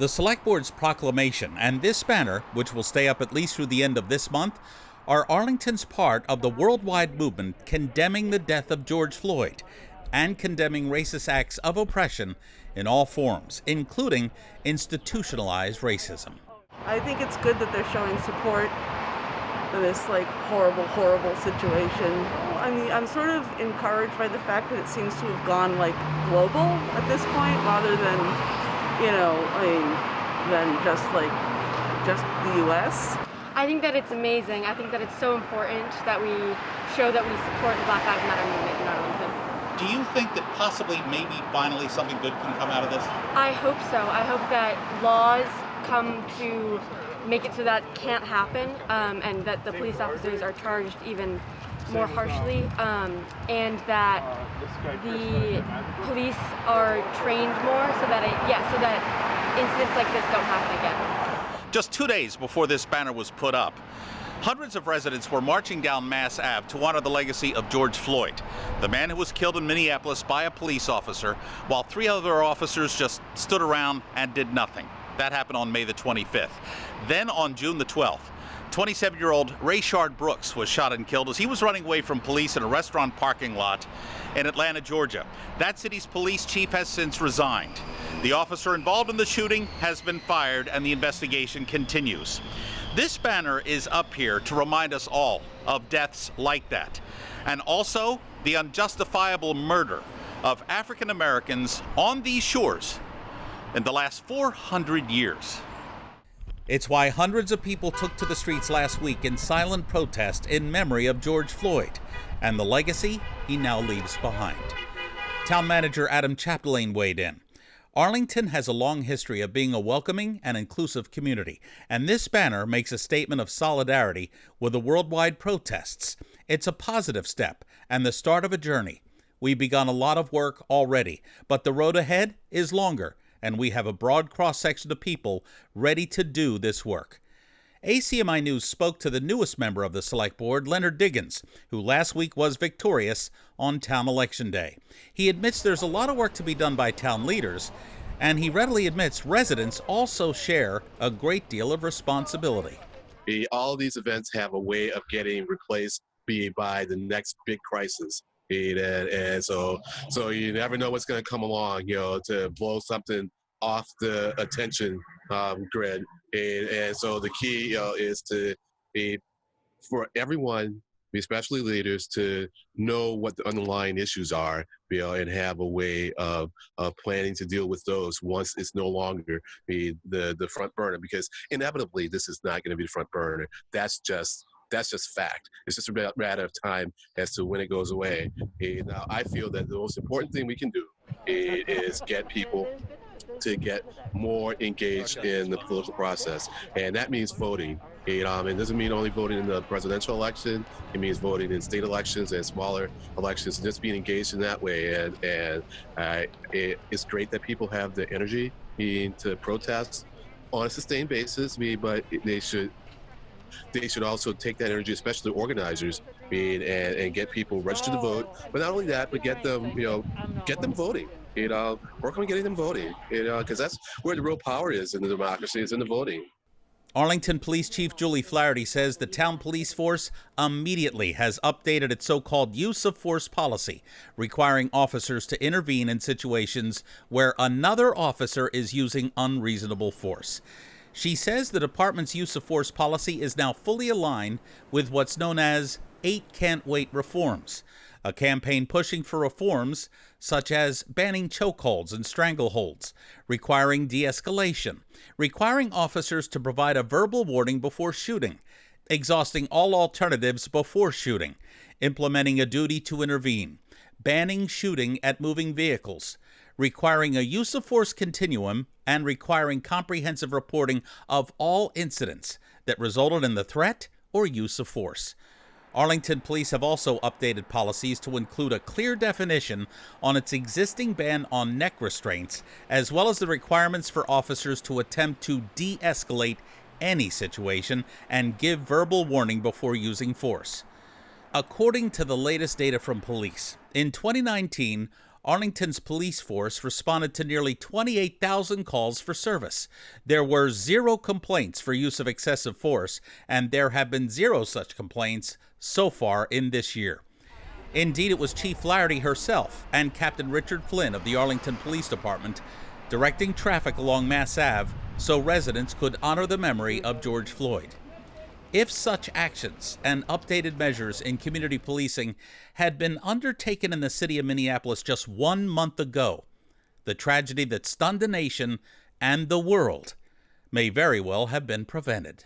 The Select Board's proclamation and this banner, which will stay up at least through the end of this month, are Arlington's part of the worldwide movement condemning the death of George Floyd and condemning racist acts of oppression in all forms, including institutionalized racism. I think it's good that they're showing support for this horrible, horrible situation. I mean, I'm sort of encouraged by the fact that it seems to have gone global at this point, rather than than just the U.S. I think that it's amazing. I think that it's so important that we show that we support the Black Lives Matter movement in Arlington. Do you think that possibly, maybe, finally something good can come out of this? I hope so. I hope that laws come to make it so that can't happen, and that the police officers are charged even more harshly, and that the police are trained more so that incidents like this don't happen again. Just 2 days before this banner was put up, hundreds of residents were marching down Mass Ave to honor the legacy of George Floyd, the man who was killed in Minneapolis by a police officer, while 3 other officers just stood around and did nothing. That happened on May the 25th. Then on June the 12th, 27-year-old Rayshard Brooks was shot and killed as he was running away from police in a restaurant parking lot in Atlanta, Georgia. That city's police chief has since resigned. The officer involved in the shooting has been fired, and the investigation continues. This banner is up here to remind us all of deaths like that, and also the unjustifiable murder of African Americans on these shores in the last 400 years. It's why hundreds of people took to the streets last week in silent protest in memory of George Floyd and the legacy he now leaves behind. Town manager Adam Chapdelaine weighed in. Arlington has a long history of being a welcoming and inclusive community, and this banner makes a statement of solidarity with the worldwide protests. It's a positive step and the start of a journey. We've begun a lot of work already, but the road ahead is longer, and we have a broad cross-section of people ready to do this work. ACMi News spoke to the newest member of the Select Board, Leonard Diggins, who last week was victorious on town election day. He admits there's a lot of work to be done by town leaders, and he readily admits residents also share a great deal of responsibility. All these events have a way of getting replaced by the next big crisis. And so you never know what's going to come along, to blow something off the attention grid. And so the key, is for everyone, especially leaders, to know what the underlying issues are, and have a way of planning to deal with those once it's no longer the front burner. Because inevitably, this is not going to be the front burner. That's just fact. It's just a matter of time as to when it goes away. And I feel that the most important thing we can do is get people to get more engaged in the political process. And that means voting. It doesn't mean only voting in the presidential election. It means voting in state elections and smaller elections, and just being engaged in that way. And it's great that people have the energy to protest on a sustained basis, but they should also take that energy, especially the organizers, and get people registered to vote. But not only that, but get them voting. Work on getting them voting. Because that's where the real power is in the democracy, is in the voting. Arlington Police Chief Julie Flaherty says the town police force immediately has updated its so-called use of force policy, requiring officers to intervene in situations where another officer is using unreasonable force. She says the department's use of force policy is now fully aligned with what's known as 8 Can't Wait reforms, a campaign pushing for reforms such as banning chokeholds and strangleholds, requiring de-escalation, requiring officers to provide a verbal warning before shooting, exhausting all alternatives before shooting, implementing a duty to intervene, banning shooting at moving vehicles, requiring a use of force continuum, and requiring comprehensive reporting of all incidents that resulted in the threat or use of force. Arlington Police have also updated policies to include a clear definition on its existing ban on neck restraints, as well as the requirements for officers to attempt to de-escalate any situation and give verbal warning before using force. According to the latest data from police, in 2019, Arlington's police force responded to nearly 28,000 calls for service. There were 0 complaints for use of excessive force, and there have been 0 such complaints so far in this year. Indeed, it was Chief Flaherty herself and Captain Richard Flynn of the Arlington Police Department directing traffic along Mass Ave so residents could honor the memory of George Floyd. If such actions and updated measures in community policing had been undertaken in the city of Minneapolis just 1 month ago, the tragedy that stunned the nation and the world may very well have been prevented.